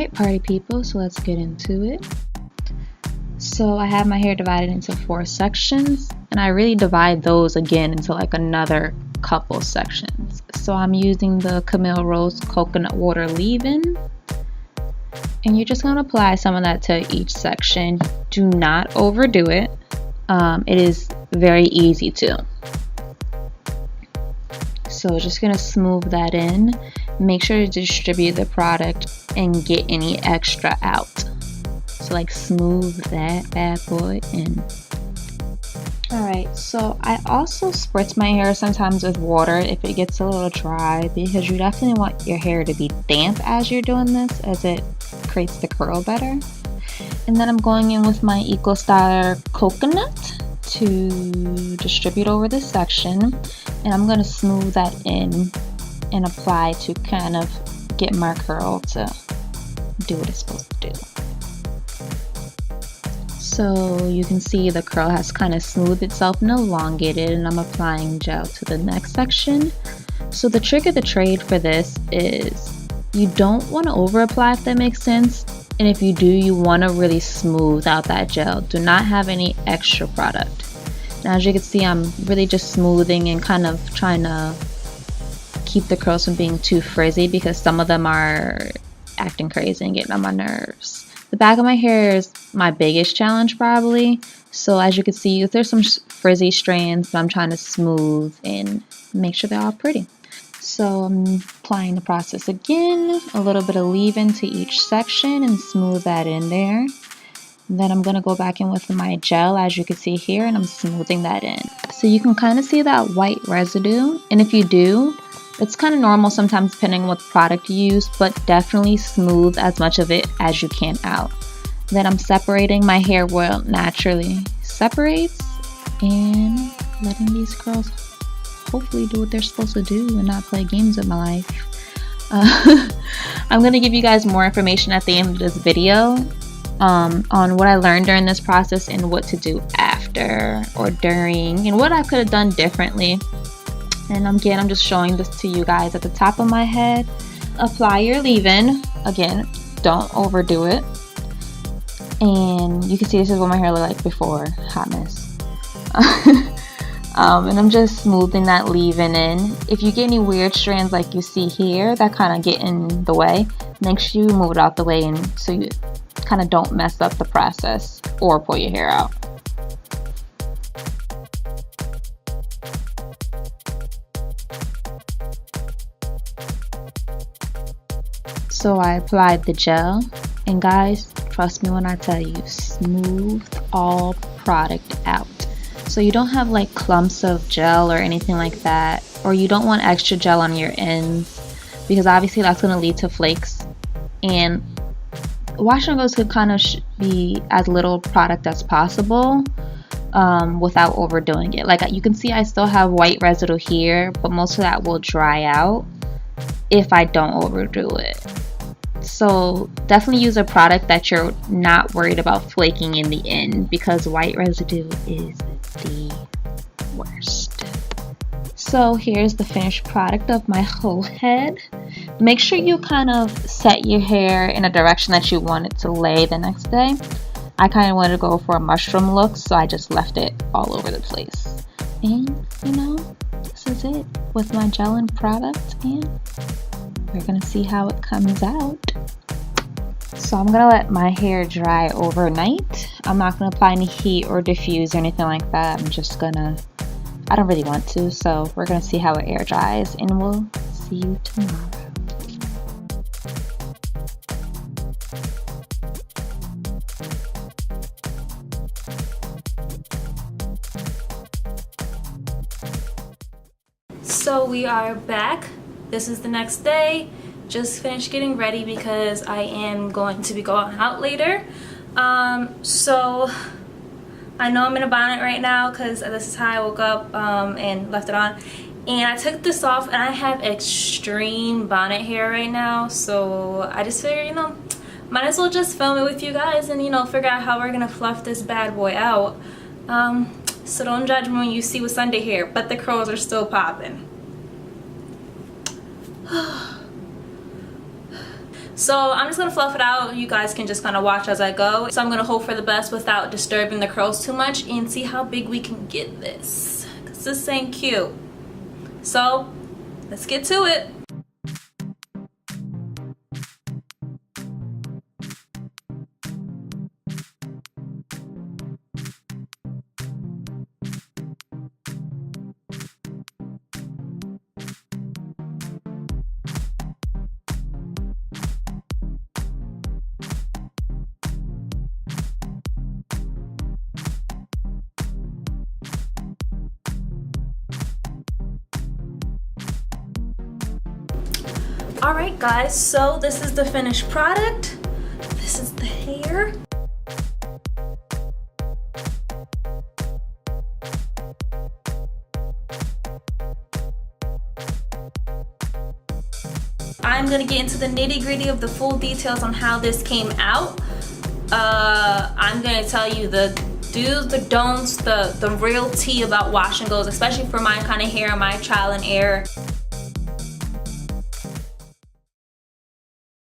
Alright, party people, so let's get into it. So I have my hair divided into 4 sections, and I really divide those again into like another couple sections. So I'm using the Camille Rose coconut water leave-in, and you're just going to apply some of that to each section. Do not overdo it. It is very easy to. So just going to smooth that in. Make sure to distribute the product and get any extra out. So like smooth that bad boy in. Alright, so I also spritz my hair sometimes with water if it gets a little dry, because you definitely want your hair to be damp as you're doing this, as it creates the curl better. And then I'm going in with my Eco Styler coconut to distribute over this section, and I'm going to smooth that in and apply to kind of get my curl to do what it's supposed to do. So you can see the curl has kind of smoothed itself and elongated, and I'm applying gel to the next section. So the trick of the trade for this is you don't want to over apply, if that makes sense, and if you do, you want to really smooth out that gel. Do not have any extra product. Now as you can see, I'm really just smoothing and kind of trying to keep the curls from being too frizzy, because some of them are acting crazy and getting on my nerves. The back of my hair is my biggest challenge probably, so as you can see, there's some frizzy strands, but I'm trying to smooth and make sure they're all pretty. So I'm applying the process again, a little bit of leave-in to each section and smooth that in there. And then I'm going to go back in with my gel, as you can see here, and I'm smoothing that in. So you can kind of see that white residue, and if you do, it's kind of normal sometimes depending on what product you use, but definitely smooth as much of it as you can out. Then I'm separating my hair where it naturally separates and letting these curls hopefully do what they're supposed to do and not play games with my life. I'm going to give you guys more information at the end of this video on what I learned during this process and what to do after or during and what I could have done differently. And again, I'm just showing this to you guys at the top of my head. Apply your leave-in. Again, don't overdo it. And you can see this is what my hair looked like before. Hot mess. And I'm just smoothing that leave-in in. If you get any weird strands like you see here that kind of get in the way, make sure you move it out the way, and so you kind of don't mess up the process or pull your hair out. So I applied the gel, and guys, trust me when I tell you, smooth all product out. So you don't have like clumps of gel or anything like that, or you don't want extra gel on your ends, because obviously that's going to lead to flakes. And wash and goes could kind of be as little product as possible without overdoing it. Like you can see, I still have white residue here, but most of that will dry out if I don't overdo it. So definitely use a product that you're not worried about flaking in the end, because white residue is the worst. So here's the finished product of my whole head. Make sure you kind of set your hair in a direction that you want it to lay the next day. I kind of wanted to go for a mushroom look, so I just left it all over the place. And you know, this is it with my gel and product, and we're gonna see how it comes out. So I'm gonna let my hair dry overnight. I'm not gonna apply any heat or diffuse or anything like that. I'm just gonna, I don't really want to, so we're gonna see how it air dries, and we'll see you tomorrow. So we are back. This is the next day. Just finished getting ready because I am going to be going out later. So I know I'm in a bonnet right now because this is how I woke up and left it on. And I took this off, and I have extreme bonnet hair right now. So I just figured, you know, might as well just film it with you guys and, you know, figure out how we're gonna fluff this bad boy out. So don't judge me when you see what's under here, but the curls are still popping. So I'm just gonna fluff it out. You guys can just kind of watch as I go. So I'm gonna hope for the best without disturbing the curls too much and see how big we can get this, because this ain't cute. So let's get to it. Alright guys, so this is the finished product. This is the hair. I'm gonna get into the nitty-gritty of the full details on how this came out. I'm gonna tell you the do's, the don'ts, the real tea about wash and goes, especially for my kind of hair, my trial and error.